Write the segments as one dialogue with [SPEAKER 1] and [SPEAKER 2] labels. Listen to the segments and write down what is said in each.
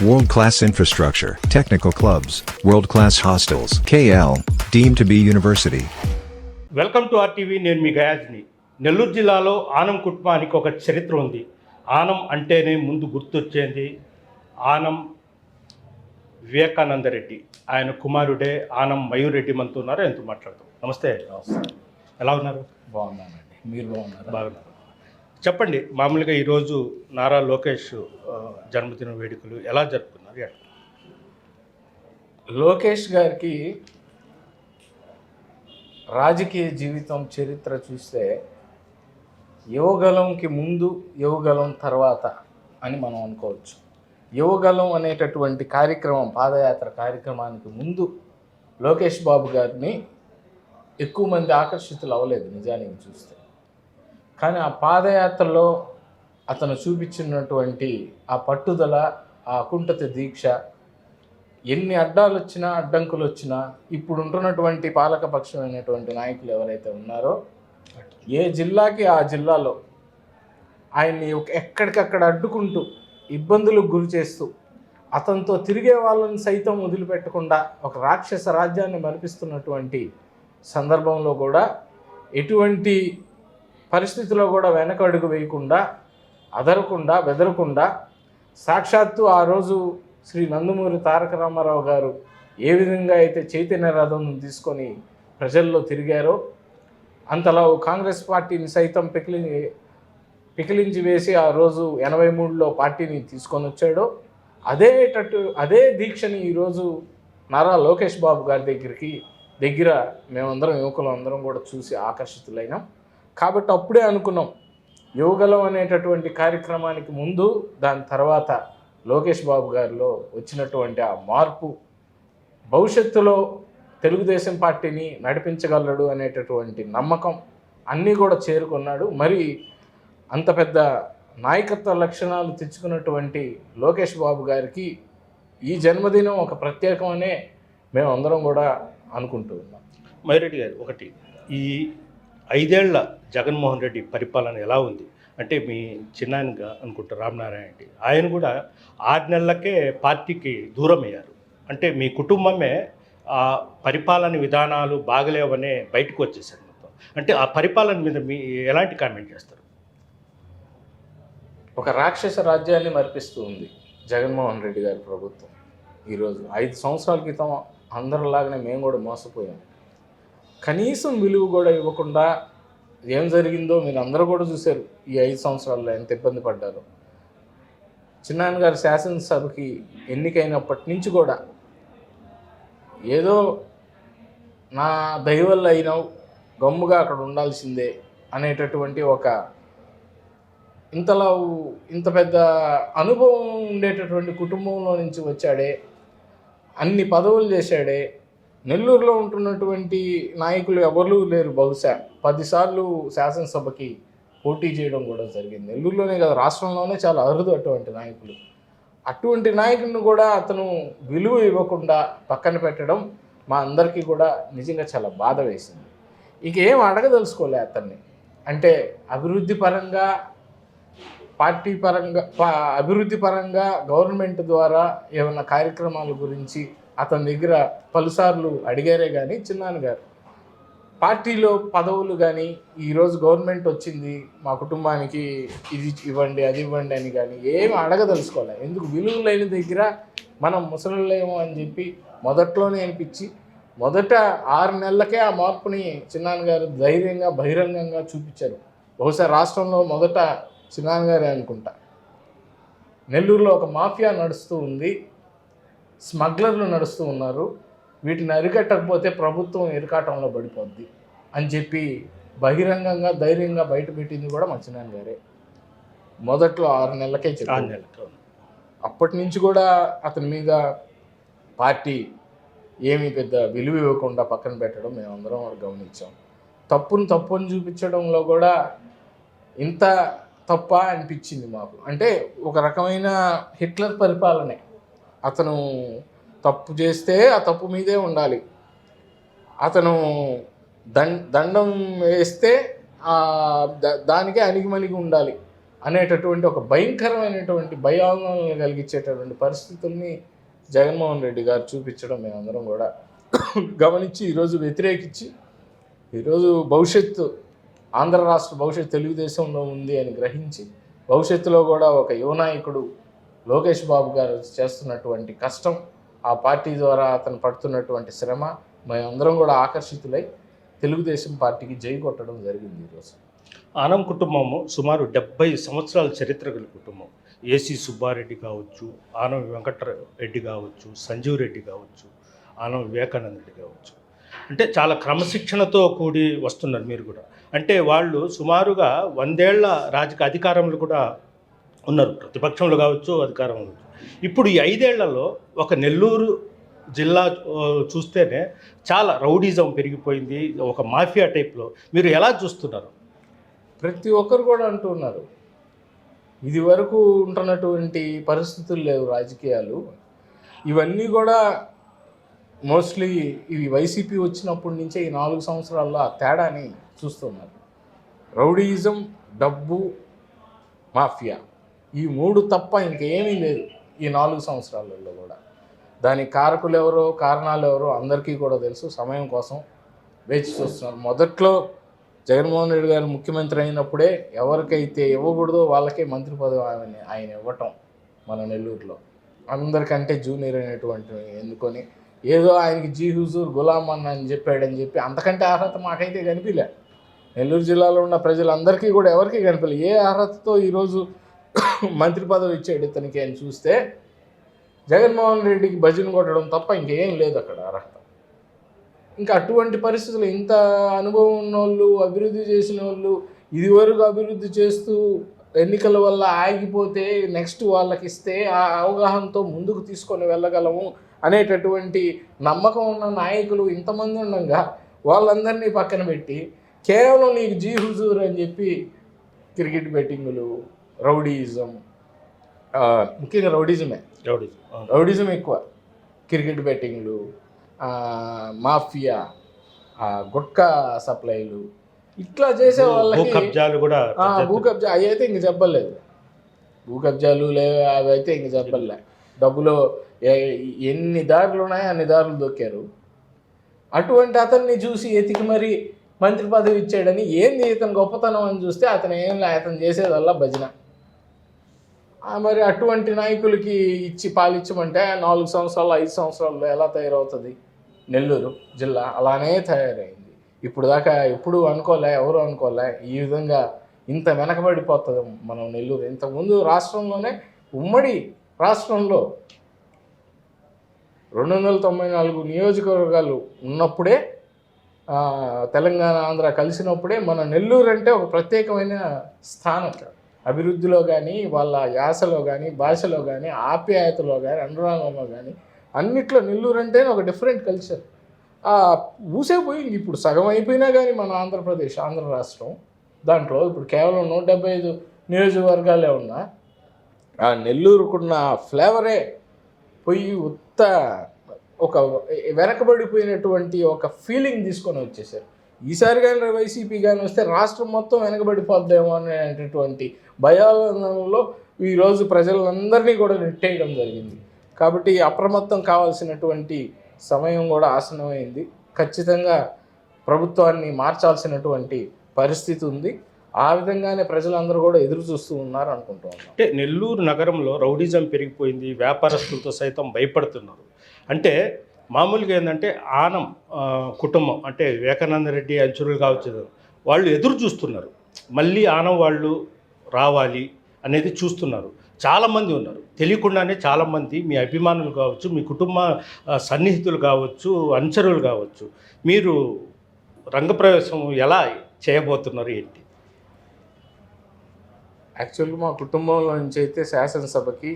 [SPEAKER 1] World-class infrastructure, technical clubs, world-class hostels. KL, deemed to be university.
[SPEAKER 2] Welcome to RTV. నేను మీ గయాజ్ని. నెల్లూరు జిల్లాలో ఆనం కుటుంబానికి ఒక చరిత్ర ఉంది. ఆనం అంటేనే ముందు గుర్తొచ్చేది ఆనం వివేకానందరెడ్డి. ఆయన కుమారుడే ఆనం మయూర్ రెడ్డి మనతో ఉన్నారు. ఎంతో మాట్లాడతాం. నమస్తే. ఎలా ఉన్నారు?
[SPEAKER 3] బాగున్నానండి. మీరు బాగున్నారు?
[SPEAKER 2] బాగున్నారు. చెప్పండి, మామూలుగా ఈరోజు నారా లోకేష్ జన్మదిన వేడుకలు ఎలా జరుపుకున్నారు?
[SPEAKER 3] లోకేష్ గారికి రాజకీయ జీవితం చరిత్ర చూస్తే యువగలంకి ముందు యువగలం తర్వాత అని మనం అనుకోవచ్చు. యువగలం అనేటటువంటి కార్యక్రమం, పాదయాత్ర కార్యక్రమానికి ముందు లోకేష్ బాబు గారిని ఎక్కువ మంది ఆకర్షితులు అవ్వలేదు నిజానికి చూస్తే. కానీ ఆ పాదయాత్రలో అతను చూపించినటువంటి ఆ పట్టుదల, ఆ అకుంఠిత దీక్ష, ఎన్ని అడ్డాలు వచ్చినా అడ్డంకులు వచ్చినా ఇప్పుడు ఉంటున్నటువంటి పాలకపక్షమైనటువంటి నాయకులు ఎవరైతే ఉన్నారో ఏ జిల్లాకి ఆ జిల్లాలో ఆయన్ని ఎక్కడికక్కడ అడ్డుకుంటూ ఇబ్బందులకు గురి చేస్తూ అతనితో తిరిగే వాళ్ళని సైతం వదిలిపెట్టకుండా ఒక రాక్షస రాజ్యాన్ని మరిపిస్తున్నటువంటి సందర్భంలో కూడా ఎటువంటి పరిస్థితిలో కూడా వెనక అడుగు వేయకుండా, అదరకుండా, బెదరకుండా సాక్షాత్తు ఆ రోజు శ్రీ నందమూరి తారక రామారావు గారు ఏ విధంగా అయితే చైతన్య రథం తీసుకొని ప్రజల్లో తిరిగారో అంతలా కాంగ్రెస్ పార్టీని సైతం పికిలించి వేసి ఆ రోజు 83లో పార్టీని తీసుకొని వచ్చాడో అదే దీక్షని ఈరోజు నారా లోకేష్ బాబు గారి దగ్గర మేమందరం యువకులు అందరం కూడా చూసి ఆకర్షితులైనాం. కాబట్టి అప్పుడే అనుకున్నాం, యువగలం అనేటటువంటి కార్యక్రమానికి ముందు దాని తర్వాత లోకేష్ బాబు గారిలో వచ్చినటువంటి ఆ మార్పు భవిష్యత్తులో తెలుగుదేశం పార్టీని నడిపించగలడు అనేటటువంటి నమ్మకం అన్నీ కూడా చేరుకున్నాడు. మరి అంత పెద్ద నాయకత్వ లక్షణాలు తెచ్చుకున్నటువంటి లోకేష్ బాబు గారికి ఈ జన్మదినం ఒక ప్రత్యేకమనే మేమందరం కూడా అనుకుంటూ ఉన్నాం.
[SPEAKER 2] మైరెడ్డి గారు, ఒకటి, ఈ 5 ఏళ్ల జగన్మోహన్ రెడ్డి పరిపాలన ఎలా ఉంది అంటే, మీ చిన్నాయనగా అనుకుంటా రామనారాయణ రెడ్డి, ఆయన కూడా 6 నెలలకే పార్టీకి దూరం అయ్యారు. అంటే మీ కుటుంబమే ఆ పరిపాలన విధానాలు బాగలేవనే బయటకు వచ్చేసారు మొత్తం. అంటే ఆ పరిపాలన మీద మీ ఎలాంటి కామెంట్ చేస్తారు?
[SPEAKER 3] ఒక రాక్షస రాజ్యాన్ని మరిపిస్తూ ఉంది జగన్మోహన్ రెడ్డి గారి ప్రభుత్వం. ఈరోజు 5 సంవత్సరాల క్రితం అందరిలాగానే మేము కూడా మోసపోయాం. కనీసం విలువ కూడా ఇవ్వకుండా ఏం జరిగిందో మీరు అందరూ కూడా చూశారు. ఈ 5 సంవత్సరాల్లో ఎంత ఇబ్బంది పడ్డారో. చిన్నాయన గారు శాసనసభకి ఎన్నికైనప్పటి నుంచి కూడా ఏదో నా దయ వల్ల అయినావు, గమ్ముగా అక్కడ ఉండాల్సిందే అనేటటువంటి ఒక ఇంత పెద్ద అనుభవం ఉండేటటువంటి కుటుంబంలో నుంచి వచ్చాడే, అన్ని పదవులు చేశాడే. నెల్లూరులో ఉంటున్నటువంటి నాయకులు ఎవరు లేరు. బహుశా 10 సార్లు శాసనసభకి పోటీ చేయడం కూడా జరిగింది. నెల్లూరులోనే కదా, రాష్ట్రంలోనే చాలా అరుదు అటువంటి నాయకులు. అటువంటి నాయకుడిని కూడా అతను విలువ ఇవ్వకుండా పక్కన పెట్టడం మా అందరికీ కూడా నిజంగా చాలా బాధ వేసింది. ఇక ఏం అడగదలుచుకోలే అతన్ని. అంటే అభివృద్ధి పరంగా, పార్టీ పరంగా, అభివృద్ధి పరంగా గవర్నమెంట్ ద్వారా ఏమైనా కార్యక్రమాల గురించి అతని దగ్గర పలుసార్లు అడిగారే కానీ చిన్నాన్న గారు పార్టీలో పదవులు కానీ, ఈరోజు గవర్నమెంట్ వచ్చింది మా కుటుంబానికి ఇది ఇవ్వండి అది ఇవ్వండి అని కానీ ఏమి అడగదలుచుకోలే. ఎందుకు? విలువ లేని దగ్గర మనం ముసలిలేమో అని చెప్పి మొదట్లోనే అనిపించి మొదట 6 నెలలకే ఆ మార్పుని చిన్నాన్న గారు ధైర్యంగా బహిరంగంగా చూపించారు. బహుశా రాష్ట్రంలో మొదట చిన్నాన్న గారే అనుకుంటా. నెల్లూరులో ఒక మాఫియా నడుస్తూ ఉంది, స్మగ్లర్లు నడుస్తూ ఉన్నారు, వీటిని అరికట్టకపోతే ప్రభుత్వం ఇరకాటంలో పడిపోద్ది అని చెప్పి బహిరంగంగా ధైర్యంగా బయటపెట్టింది కూడా మా చిన్నాన్న గారే. మొదట్లో 6 నెలలకే చెప్పారు. అప్పటి నుంచి కూడా అతని మీద పార్టీ ఏమీ పెద్ద విలువ ఇవ్వకుండా పక్కన పెట్టడం మేమందరం గమనించాం. తప్పుని చూపించడంలో కూడా ఇంత తప్ప అనిపించింది మాకు. అంటే ఒక రకమైన హిట్లర్ పరిపాలనే. అతను తప్పు చేస్తే ఆ తప్పు మీదే ఉండాలి, అతను దండం వేస్తే దానికే అణిగిమణిగి ఉండాలి. అనేటటువంటి ఒక భయంకరమైనటువంటి భయాందోళన కలిగించేటటువంటి పరిస్థితుల్ని జగన్మోహన్ రెడ్డి గారు చూపించడం మేమందరం కూడా గమనించి ఈరోజు వ్యతిరేకించి ఈరోజు భవిష్యత్తు ఆంధ్ర రాష్ట్ర భవిష్యత్తు తెలుగుదేశంలో ఉంది అని గ్రహించి భవిష్యత్తులో కూడా ఒక యువ నాయకుడు లోకేష్ బాబు గారు చేస్తున్నటువంటి కష్టం, ఆ పార్టీ ద్వారా అతను పడుతున్నటువంటి శ్రమ మేమందరం కూడా ఆకర్షితులై తెలుగుదేశం పార్టీకి జై కొట్టడం జరిగింది ఈరోజు.
[SPEAKER 2] ఆనం కుటుంబము సుమారు 70 సంవత్సరాల చరిత్ర గల కుటుంబం. ఏసీ సుబ్బారెడ్డి కావచ్చు, ఆనం వెంకటరెడ్డి కావచ్చు, సంజీవ్ రెడ్డి కావచ్చు, ఆనం వివేకానంద రెడ్డి కావచ్చు. అంటే చాలా క్రమశిక్షణతో కూడి వస్తున్నారు మీరు కూడా. అంటే వాళ్ళు సుమారుగా 100 ఏళ్ల రాజకీయ అధికారంలో కూడా ఉన్నారు, ప్రతిపక్షంలో కావచ్చు, అధికారంలో. ఇప్పుడు ఈ 5 ఏళ్లలో ఒక నెల్లూరు జిల్లా చూస్తేనే చాలా రౌడీజం పెరిగిపోయింది, ఒక మాఫియా టైప్లో. మీరు ఎలా చూస్తున్నారు?
[SPEAKER 3] ప్రతి ఒక్కరు కూడా అంటున్నారు ఇది వరకు ఉంటున్నటువంటి పరిస్థితులు లేవు రాజకీయాలు, ఇవన్నీ కూడా మోస్ట్లీ ఇవి వైసీపీ వచ్చినప్పటి నుంచే ఈ 4 సంవత్సరాల్లో ఆ తేడాని చూస్తున్నారు. రౌడీయిజం, డబ్బు, మాఫియా, ఈ 3 తప్ప ఇంకేమీ లేదు ఈ 4 సంవత్సరాలలో కూడా. దానికి కారకులు ఎవరో, కారణాలు ఎవరో అందరికీ కూడా తెలుసు. సమయం కోసం వేచి చూస్తున్నారు. మొదట్లో జగన్మోహన్ రెడ్డి గారు ముఖ్యమంత్రి అయినప్పుడే ఎవరికైతే ఇవ్వకూడదో వాళ్ళకే మంత్రి పదవి ఆయన ఇవ్వటం మన నెల్లూరులో. అందరికంటే జూనియర్ అయినటువంటి ఎందుకొని ఏదో ఆయనకి జీ హుజూర్ గులాం అన్న అని చెప్పి అంతకంటే అర్హత మాకైతే కనిపించలే. నెల్లూరు జిల్లాలో ఉన్న ప్రజలందరికీ కూడా ఎవరికీ కనిపించలేదు. ఏ అర్హతతో ఈరోజు మంత్రి పదవి ఇచ్చాడు ఇతనికి అని చూస్తే జగన్మోహన్ రెడ్డికి భజన కొట్టడం తప్ప ఇంకేం లేదు అక్కడ అర్హత. ఇంకా అటువంటి పరిస్థితులు, ఇంత అనుభవం ఉన్నోళ్ళు, అభివృద్ధి చేసిన వాళ్ళు, ఇదివరకు అభివృద్ధి చేస్తూ ఎన్నికల వల్ల ఆగిపోతే నెక్స్ట్ వాళ్ళకి ఇస్తే ఆ అవగాహనతో ముందుకు తీసుకొని వెళ్ళగలము అనేటటువంటి నమ్మకం ఉన్న నాయకులు ఇంతమంది ఉండగా వాళ్ళందరినీ పక్కన పెట్టి కేవలం నీకు జీ హుజూర్ అని చెప్పి క్రికెట్ బెట్టింగులు, రౌడీయిజం, ముఖ్యంగా రౌడీజం ఎక్కువ, క్రికెట్ బెట్టింగ్లు, మాఫియా, గుట్కా సప్లైలు, ఇట్లా చేసే వాళ్ళకి భూ కబ్జా అవి అయితే ఇంక చెప్పలేదు. భూ కబ్జాలు అవి అయితే ఇంక చెప్పలే. డబ్బులో ఎన్ని దారులు ఉన్నాయో అన్ని దారులు దొక్కారు. అటువంటి అతన్ని చూసి ఎతికి మరి మంత్రి పదవి ఇచ్చాడని ఏంది ఇతను గొప్పతనం అని చూస్తే అతను ఏం లే, అతను చేసేదల్లా భజన. మరి అటువంటి నాయకులకి ఇచ్చి పాలించమంటే 4 సంవత్సరాలు 5 సంవత్సరాల్లో ఎలా తయారవుతుంది నెల్లూరు జిల్లా? అలానే తయారైంది. ఇప్పుడు దాకా ఎప్పుడు అనుకోలే, ఎవరు అనుకోలే ఈ విధంగా ఇంత వెనకబడిపోతుంది మనం నెల్లూరు. ఇంతకుముందు రాష్ట్రంలోనే, ఉమ్మడి రాష్ట్రంలో 294 నియోజకవర్గాలు ఉన్నప్పుడే, తెలంగాణ ఆంధ్ర కలిసినప్పుడే మన నెల్లూరు అంటే ఒక ప్రత్యేకమైన స్థానం. అభివృద్ధిలో కానీ, వాళ్ళ యాసలో కానీ, భాషలో కానీ, ఆప్యాయతలో కానీ, అనురాగంలో కానీ అన్నిట్లో నెల్లూరు అంటే ఒక డిఫరెంట్ కల్చర్. ఊసే పోయింది. ఇప్పుడు సగం అయిపోయినా కానీ మన ఆంధ్ర రాష్ట్రం దాంట్లో ఇప్పుడు కేవలం 175 నియోజకవర్గాలే ఉన్నా ఆ నెల్లూరుకున్న ఫ్లేవరే పోయి ఒక వెనకబడిపోయినటువంటి ఒక ఫీలింగ్ తీసుకొని వచ్చేసారు. ఈసారి కానీ వైసీపీ కానీ వస్తే రాష్ట్రం మొత్తం వెనకబడిపోద్దేమో అనేటటువంటి భయాలలో ఈరోజు ప్రజలందరినీ కూడా నెట్టేయడం జరిగింది. కాబట్టి అప్రమత్తం కావాల్సినటువంటి సమయం కూడా ఆసన్నమైంది. ఖచ్చితంగా ప్రభుత్వాన్ని మార్చాల్సినటువంటి పరిస్థితి ఉంది. ఆ విధంగానే ప్రజలందరూ కూడా ఎదురు చూస్తూ ఉన్నారు అనుకుంటున్నాం.
[SPEAKER 2] అంటే నెల్లూరు నగరంలో రౌడీజం పెరిగిపోయింది, వ్యాపారస్తులతో సైతం భయపడుతున్నారు. అంటే మామూలుగా ఏంటంటే ఆనం కుటుంబం అంటే వివేకానంద రెడ్డి అంచురులు కావచ్చు, వాళ్ళు ఎదురు చూస్తున్నారు మళ్ళీ ఆనం వాళ్ళు రావాలి అనేది చూస్తున్నారు. చాలామంది ఉన్నారు, తెలియకుండానే చాలామంది మీ అభిమానులు కావచ్చు, మీ కుటుంబ సన్నిహితులు కావచ్చు, అనుచరులు కావచ్చు. మీరు రంగప్రవేశం ఎలా చేయబోతున్నారు ఏంటి?
[SPEAKER 3] యాక్చువల్గా మా కుటుంబంలో నుంచి అయితే శాసనసభకి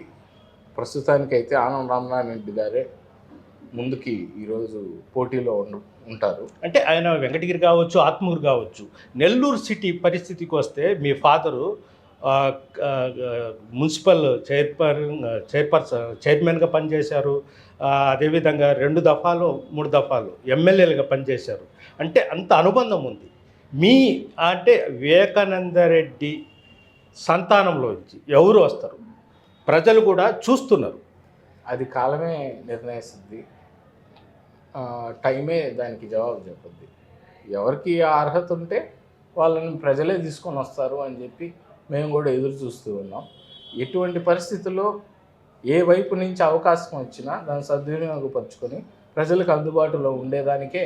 [SPEAKER 3] ప్రస్తుతానికైతే ఆనం రామనారాయణ రెడ్డి గారే ముందుకి ఈరోజు పోటీలో ఉంటారు.
[SPEAKER 2] అంటే ఆయన వెంకటగిరి కావచ్చు, ఆత్మూరు కావచ్చు. నెల్లూరు సిటీ పరిస్థితికి వస్తే మీ ఫాదరు మున్సిపల్ చైర్మన్గా పనిచేశారు. అదేవిధంగా 2 దఫాలు 3 దఫాలు ఎమ్మెల్యేలుగా పనిచేశారు. అంటే అంత అనుబంధం ఉంది. అంటే వివేకానంద రెడ్డి సంతానంలోంచి ఎవరు వస్తారు? ప్రజలు కూడా చూస్తున్నారు.
[SPEAKER 3] అది కాలమే నిర్ణయిస్తుంది, టైమే దానికి జవాబు చెప్పుద్ది. ఎవరికి ఆ అర్హత ఉంటే వాళ్ళని ప్రజలే తీసుకొని వస్తారు అని చెప్పి మేము కూడా ఎదురు చూస్తూ ఉన్నాం. ఎటువంటి పరిస్థితుల్లో ఏ వైపు నుంచి అవకాశం వచ్చినా దాన్ని సద్వినియోగపరుచుకొని ప్రజలకు అందుబాటులో ఉండేదానికే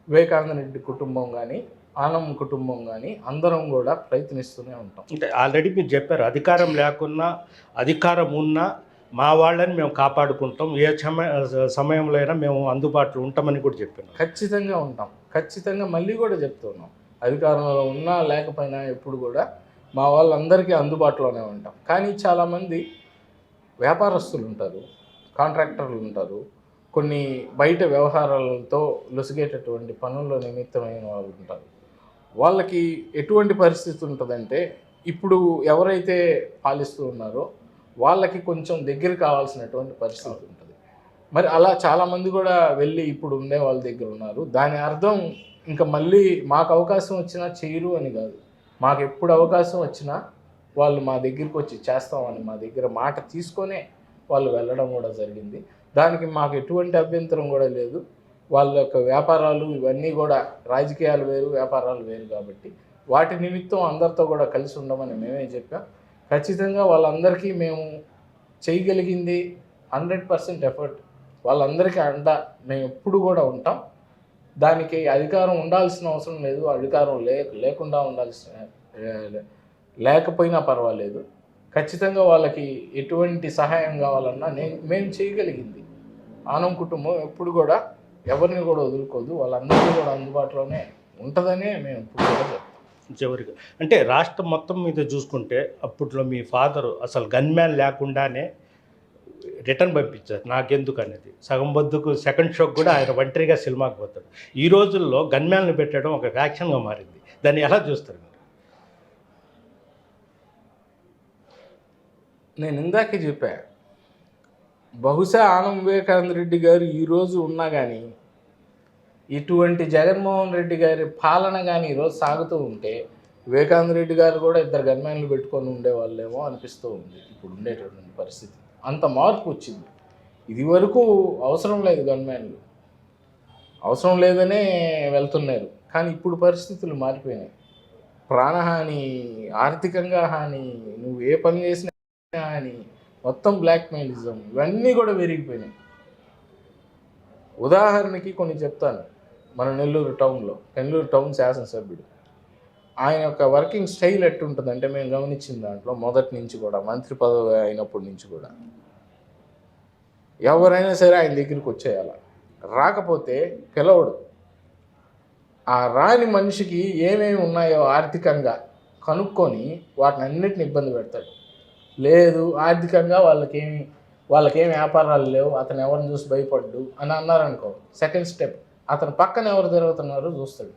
[SPEAKER 3] వివేకానంద రెడ్డి కుటుంబం కానీ ఆనం కుటుంబం కానీ అందరం కూడా ప్రయత్నిస్తూనే ఉంటాం.
[SPEAKER 2] అంటే ఆల్రెడీ మీరు చెప్పారు, అధికారం లేకున్నా అధికారం ఉన్నా మా వాళ్ళని మేము కాపాడుకుంటాం, ఏ సమయంలో అయినా మేము అందుబాటులో ఉంటామని కూడా చెప్పాను.
[SPEAKER 3] ఖచ్చితంగా ఉంటాం, ఖచ్చితంగా మళ్ళీ కూడా చెప్తున్నాం. అధికారంలో ఉన్నా లేకపోయినా ఎప్పుడు కూడా మా వాళ్ళందరికీ అందుబాటులోనే ఉంటాం. కానీ చాలామంది వ్యాపారస్తులు ఉంటారు, కాంట్రాక్టర్లు ఉంటారు, కొన్ని బయట వ్యవహారాలతో లొసిగేటటువంటి పనుల్లో నిమిత్తమైన వాళ్ళు ఉంటారు. వాళ్ళకి ఎటువంటి పరిస్థితి ఉంటుందంటే ఇప్పుడు ఎవరైతే పాలిస్తూ ఉన్నారో వాళ్ళకి కొంచెం దగ్గర కావాల్సినటువంటి పరిస్థితి ఉంటుంది. మరి అలా చాలామంది కూడా వెళ్ళి ఇప్పుడు ఉండే వాళ్ళ దగ్గర ఉన్నారు. దాని అర్థం ఇంకా మళ్ళీ మాకు అవకాశం వచ్చినా చేయరు అని కాదు. మాకు ఎప్పుడు అవకాశం వచ్చినా వాళ్ళు మా దగ్గరికి వచ్చి చేస్తామని మా దగ్గర మాట తీసుకొనే వాళ్ళు వెళ్ళడం కూడా జరిగింది. దానికి మాకు ఎటువంటి అభ్యంతరం కూడా లేదు. వాళ్ళ యొక్క వ్యాపారాలు ఇవన్నీ కూడా రాజకీయాలు వేరు, వ్యాపారాలు వేరు కాబట్టి వాటి నిమిత్తం అందరితో కూడా కలిసి ఉండమని మేమే చెప్పాం. ఖచ్చితంగా వాళ్ళందరికీ మేము చేయగలిగింది 100% ఎఫర్ట్. వాళ్ళందరికీ అండ మేము ఎప్పుడు కూడా ఉంటాం. దానికి అధికారం ఉండాల్సిన అవసరం లేదు, అధికారం లేకుండా లేకపోయినా పర్వాలేదు. ఖచ్చితంగా వాళ్ళకి ఎటువంటి సహాయం కావాలన్నా మేము చేయగలిగింది. ఆనం కుటుంబం ఎప్పుడు కూడా ఎవరిని కూడా వదులుకోదు, వాళ్ళందరికీ కూడా అందుబాటులోనే ఉంటుందనే మేము ఇప్పుడు కూడా చెప్తాం.
[SPEAKER 2] చివరిగా అంటే రాష్ట్రం మొత్తం మీద చూసుకుంటే అప్పట్లో మీ ఫాదరు అసలు గన్మ్యాన్ లేకుండానే రిటర్న్ పంపించారు నాకెందుకు అనేది. సగం బొద్దుకు సెకండ్ షోకి కూడా ఆయన ఒంటరిగా సినిమాకి పోతాడు. ఈ రోజుల్లో గన్మ్యాన్లు పెట్టడం ఒక యాక్షన్గా మారింది. దాన్ని ఎలా చూస్తారు మీరు?
[SPEAKER 3] నేను ఇందాకే చెప్పా, బహుశా ఆనం వివేకానంద రెడ్డి గారు ఈరోజు ఉన్నా కానీ ఇటువంటి జగన్మోహన్ రెడ్డి గారి పాలన కానీ ఈరోజు సాగుతూ ఉంటే వివేకానంద రెడ్డి గారు కూడా 2 గన్మ్యాన్లు పెట్టుకొని ఉండేవాళ్ళేమో అనిపిస్తూ ఉంది. ఇప్పుడు ఉండేటటువంటి పరిస్థితి అంత మార్పు వచ్చింది. ఇది వరకు అవసరం లేదు, గన్మ్యాన్లు అవసరం లేదనే వెళ్తున్నారు. కానీ ఇప్పుడు పరిస్థితులు మారిపోయినాయి. ప్రాణహాని, ఆర్థికంగా హాని, నువ్వు ఏ పని చేసినా హాని, మొత్తం బ్లాక్మెయిలిజం ఇవన్నీ కూడా పెరిగిపోయినాయి. ఉదాహరణకి కొన్ని చెప్తాను. మన నెల్లూరు టౌన్ శాసనసభ్యుడు ఆయన యొక్క వర్కింగ్ స్టైల్ ఎట్టుంటుందంటే మేము గమనించిన దాంట్లో మొదటి నుంచి కూడా మంత్రి పదవి అయినప్పటి నుంచి కూడా ఎవరైనా సరే ఆయన దగ్గరికి వచ్చేయాల, రాకపోతే పిలవడు. ఆ రాని మనిషికి ఏమేమి ఉన్నాయో ఆర్థికంగా కనుక్కొని వాటిని అన్నిటిని ఇబ్బంది పెడతాడు. లేదు ఆర్థికంగా వాళ్ళకేమి వ్యాపారాలు లేవు, అతను ఎవరిని చూసి భయపడ్డు అని అన్నారనుకో, సెకండ్ స్టెప్ అతను పక్కన ఎవరు తిరుగుతున్నారో చూస్తాడు.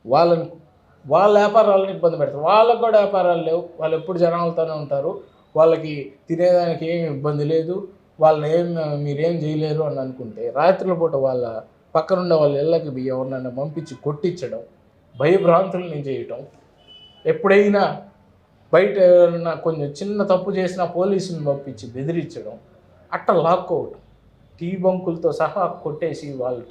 [SPEAKER 3] వాళ్ళ వ్యాపారాలను ఇబ్బంది పెడతారు. వాళ్ళకు కూడా వ్యాపారాలు లేవు, వాళ్ళు ఎప్పుడు జనాలతోనే ఉంటారు, వాళ్ళకి తినేదానికి ఏమి ఇబ్బంది లేదు, వాళ్ళని మీరేం చేయలేరు అని అనుకుంటే రాత్రుల పూట వాళ్ళ పక్కనుండే వాళ్ళ ఇళ్ళకి ఎవరినైనా పంపించి కొట్టించడం, భయభ్రాంతులని చేయటం, ఎప్పుడైనా బయట ఎవరైనా కొంచెం చిన్న తప్పు చేసినా పోలీసులను పంపించి బెదిరించడం, అట్ట లాక్కోవటం, టీ బంకులతో సహా కొట్టేసి వాళ్ళు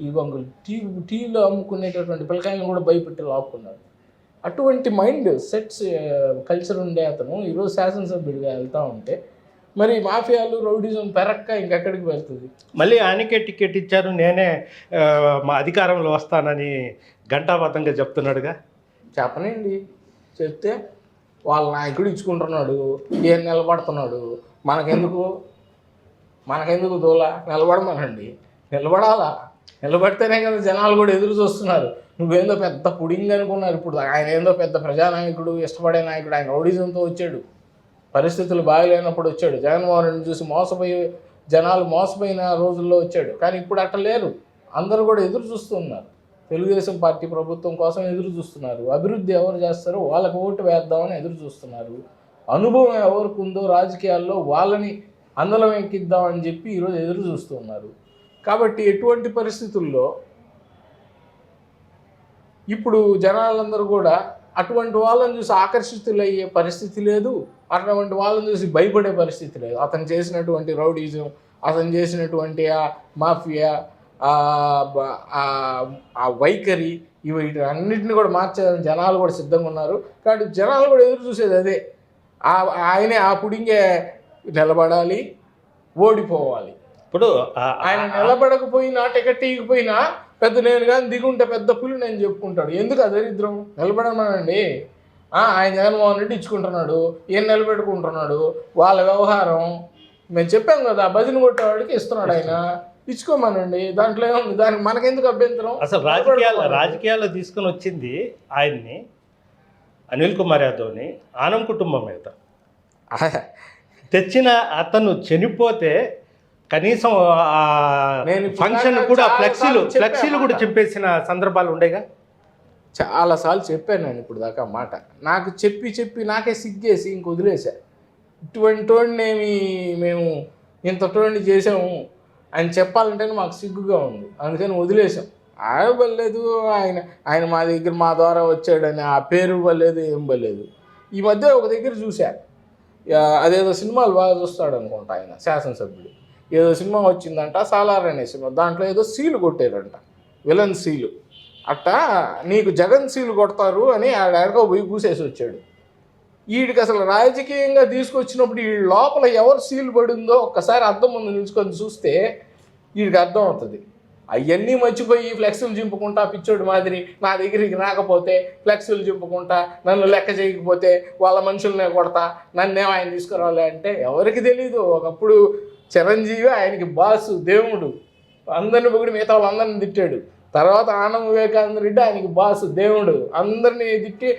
[SPEAKER 3] టీలో అమ్ముకునేటటువంటి పిల్లకాయలను కూడా భయపెట్టి లాక్కున్నారు. అటువంటి మైండ్ సెట్స్ కల్చర్ ఉండే అతను ఈరోజు శాసనసభ్యుడిగా వెళ్తూ ఉంటే మరి మాఫియాలు రౌడీజం పెరక్క ఇంకెక్కడికి వెళ్తుంది?
[SPEAKER 2] మళ్ళీ ఆయనకే టికెట్ ఇచ్చారు, నేనే మా అధికారంలో వస్తానని ఘంటాబద్ధంగా చెప్తున్నాడుగా.
[SPEAKER 3] చెప్పనండి, చెప్తే వాళ్ళ నాయకుడు ఇచ్చుకుంటున్నాడు, ఈయన నిలబడుతున్నాడు. మనకెందుకు దూల నిలబడమనండి, నిలబడాలా? నిలబడితేనే కదా జనాలు కూడా ఎదురు చూస్తున్నారు. నువ్వేందో పెద్ద పుడింగ్ అనుకున్నారు, ఇప్పుడు ఆయన ఏందో పెద్ద ప్రజానాయకుడు, ఇష్టపడే నాయకుడు. ఆయన రౌడీజంతో వచ్చాడు, పరిస్థితులు బాగలేనప్పుడు వచ్చాడు, జగన్మోహన్ రెడ్డిని చూసి జనాలు మోసపోయిన రోజుల్లో వచ్చాడు. కానీ ఇప్పుడు అట్ట లేరు, అందరూ కూడా ఎదురు చూస్తున్నారు. తెలుగుదేశం పార్టీ ప్రభుత్వం కోసం ఎదురు చూస్తున్నారు. అభివృద్ధి ఎవరు చేస్తారో వాళ్ళకు ఓటు వేద్దామని ఎదురు చూస్తున్నారు. అనుభవం ఎవరికి ఉందో రాజకీయాల్లో వాళ్ళని అందలం ఎక్కిద్దామని చెప్పి ఈరోజు ఎదురు చూస్తున్నారు. కాబట్టి ఎటువంటి పరిస్థితుల్లో ఇప్పుడు జనాలందరూ కూడా అటువంటి వాళ్ళని చూసి ఆకర్షితులయ్యే పరిస్థితి లేదు, అటువంటి వాళ్ళని చూసి భయపడే పరిస్థితి లేదు. అతను చేసినటువంటి రౌడీజం, అతను చేసినటువంటి ఆ మాఫియా, ఆ వైఖరి, వీటన్నిటిని కూడా మార్చేదని జనాలు కూడా సిద్ధంగా ఉన్నారు. కాబట్టి జనాలు కూడా ఎదురు చూసేది అదే. ఆయనే ఆ పుడింగే నిలబడాలి, ఓడిపోవాలి.
[SPEAKER 2] ఇప్పుడు
[SPEAKER 3] ఆయన నిలబడకపోయినా, టికెట్ ఇవ్వకపోయినా పెద్ద నేను కానీ దిగుంటే పెద్ద పులి నేను చెప్పుకుంటాడు. ఎందుకు దరిద్రం? నిలబడమనండి. ఆయన జగన్మోహన్ రెడ్డి ఇచ్చుకుంటున్నాడు, ఏం నిలబెట్టుకుంటున్నాడు, వాళ్ళ వ్యవహారం. మేము చెప్పాం కదా, భజన కొట్టేవాడికి ఇస్తున్నాడు, ఆయన ఇచ్చుకోమనండి. దాంట్లో ఏముంది? దానికి మనకెందుకు అభ్యంతరం?
[SPEAKER 2] అసలు రాజకీయాల్లో తీసుకుని వచ్చింది ఆయన్ని, అనిల్ కుమార్ యాదవ్ని, ఆనం కుటుంబం మీద తెచ్చిన అతను చనిపోతే కనీసం ఫంక్షన్ కూడా ఫ్లెక్సీలు కూడా చింపేసిన సందర్భాలు ఉండేగా.
[SPEAKER 3] చాలాసార్లు చెప్పాను నేను ఇప్పుడు దాకా మాట. నాకు చెప్పి నాకే సిగ్గేసి ఇంక వదిలేసా. ఇటువంటి వాడినేమి మేము ఇంతటి చేసాము అని చెప్పాలంటేనే మాకు సిగ్గుగా ఉంది, అందుకని వదిలేసాం. బలేదు, ఆయన మా దగ్గర మా ద్వారా వచ్చాడని ఆ పేరు బలేదు, ఏం బలేదు. ఈ మధ్య ఒక దగ్గర చూసా, అదేదో సినిమాలు బాగా చూస్తాడు అనుకుంటా ఆయన, శాసనసభ్యుడు. ఏదో సినిమా వచ్చిందంట, సాలార్ అనే సినిమా, దాంట్లో ఏదో సీలు కొట్టారంట, విలన్ సీలు. అట్టా నీకు జగన్ సీలు కొడతారు అని ఆడెడకో పోయి కూసేసి వచ్చాడు. వీడికి అసలు రాజకీయంగా తీసుకొచ్చినప్పుడు ఈ లోపల ఎవరు సీలు పడిందో ఒక్కసారి అద్దం ముందు నిలుచుకొని చూస్తే వీడికి అర్థం అవుతుంది. అవన్నీ మర్చిపోయి ఫ్లెక్సులు చింపుకుంటా పిచ్చోడు మాదిరి నా దగ్గరికి రాకపోతే ఫ్లెక్సులు చింపుకుంటా, నన్ను లెక్క చేయకపోతే వాళ్ళ మనుషులనే కొడతా, నన్నేమో ఆయన తీసుకురావాలి అంటే ఎవరికి తెలీదు. ఒకప్పుడు చిరంజీవి ఆయనకి బాసు, దేవుడు, అందరిని పొగిడి మిగతా వాళ్ళందరినీ తిట్టాడు. తర్వాత ఆనం వివేకానంద రెడ్డి ఆయనకి బాసు, దేవుడు, అందరినీ తిట్టి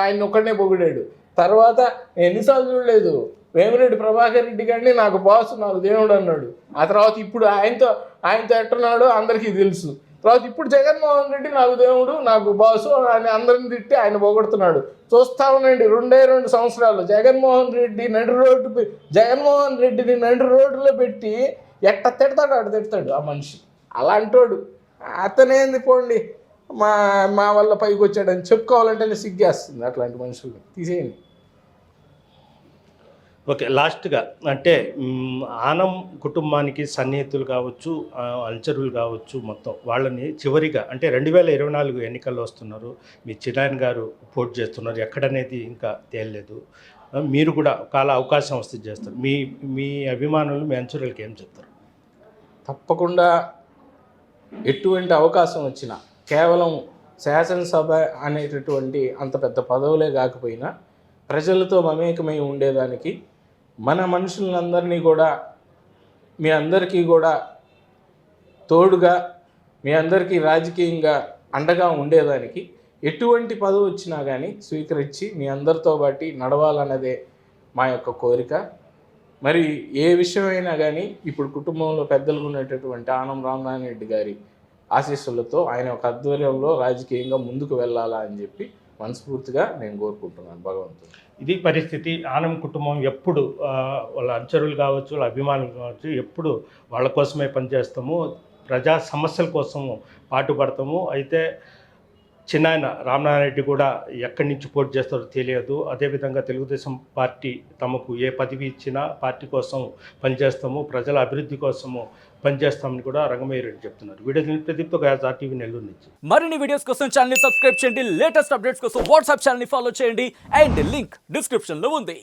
[SPEAKER 3] ఆయన ఒక్కడనే పొగిడాడు. తర్వాత ఎన్నిసార్లు చూడలేదు, వేమిరెడ్డి ప్రభాకర్ రెడ్డి గారిని నాకు బాసు, నాకు దేవుడు అన్నాడు. ఆ తర్వాత ఇప్పుడు ఆయనతో ఎట్టున్నాడో అందరికీ తెలుసు. తర్వాత ఇప్పుడు జగన్మోహన్ రెడ్డి నాకు దేవుడు, నాకు బాసు అని అందరిని తిట్టి ఆయన పొగడుతున్నాడు. చూస్తా ఉండండి, 2 సంవత్సరాలు జగన్మోహన్ రెడ్డిని నడి రోడ్డులో పెట్టి ఎట్ట తిడతాడు అటు తిడతాడు ఆ మనిషి. అలాంటోడు అతనేంది పోండి, మా వల్ల పైకి వచ్చాడని చెప్పుకోవాలంటేనే సిగ్గేస్తుంది. అట్లాంటి మనుషులు తీసేయండి.
[SPEAKER 2] ఓకే, లాస్ట్గా అంటే ఆనం కుటుంబానికి సన్నిహితులు కావచ్చు, అల్చరులు కావచ్చు, మొత్తం వాళ్ళని చివరిగా అంటే 2024 ఎన్నికల్లో వస్తున్నారు, మీ చిన్నాయన గారు పోటీ చేస్తున్నారు, ఎక్కడనేది ఇంకా తేలలేదు. మీరు కూడా కాల అవకాశం వస్తే చేస్తారు. మీ అభిమానులు, మీ అంచురులకి ఏం చెప్తారు?
[SPEAKER 3] తప్పకుండా ఎటువంటి అవకాశం వచ్చినా, కేవలం శాసనసభ అనేటటువంటి అంత పెద్ద పదవులే కాకపోయినా ప్రజలతో మమేకమై ఉండేదానికి, మన మనుషులందరినీ కూడా మీ అందరికీ కూడా తోడుగా, మీ అందరికీ రాజకీయంగా అండగా ఉండేదానికి ఎటువంటి పదవి వచ్చినా కానీ స్వీకరించి మీ అందరితో పాటు నడవాలన్నదే మా యొక్క కోరిక. మరి ఏ విషయమైనా కానీ ఇప్పుడు కుటుంబంలో పెద్దలు ఉన్నటువంటి ఆనం రామనారాయణ రెడ్డి గారి ఆశీస్సులతో ఆయన ఒక ఆధ్వర్యంలో రాజకీయంగా ముందుకు వెళ్ళాలా అని చెప్పి మనస్ఫూర్తిగా నేను కోరుకుంటున్నాను భగవంతుడు.
[SPEAKER 2] ఇది పరిస్థితి. ఆనం కుటుంబం ఎప్పుడు వాళ్ళ అంచరులు కావచ్చు, వాళ్ళ అభిమానులు కావచ్చు, ఎప్పుడు వాళ్ళ కోసమే పనిచేస్తాము, ప్రజా సమస్యల కోసము పాటుపడతాము. అయితే చిన్నాయన రామనారాయణ రెడ్డి కూడా ఎక్కడి నుంచి పోటీ చేస్తారో తెలియదు. అదేవిధంగా తెలుగుదేశం పార్టీ తమకు ఏ పదవి ఇచ్చినా పార్టీ కోసం పనిచేస్తాము, ప్రజల అభివృద్ధి కోసము పనిచేస్తామని కూడా రంగమయ్య రెడ్డి చెప్తున్నారు. వీడియో ప్రదీప్తో RTV నెల్లూరు నుంచి.
[SPEAKER 4] మరిన్ని వీడియోస్ కోసం ఛానల్ సబ్స్క్రైబ్ చేయండి, లేటెస్ట్ అప్డేట్స్ కోసం వాట్సాప్ ఛానల్ ఫాలో చేయండి, అండ్ లింక్ డిస్క్రిప్షన్లో ఉంది.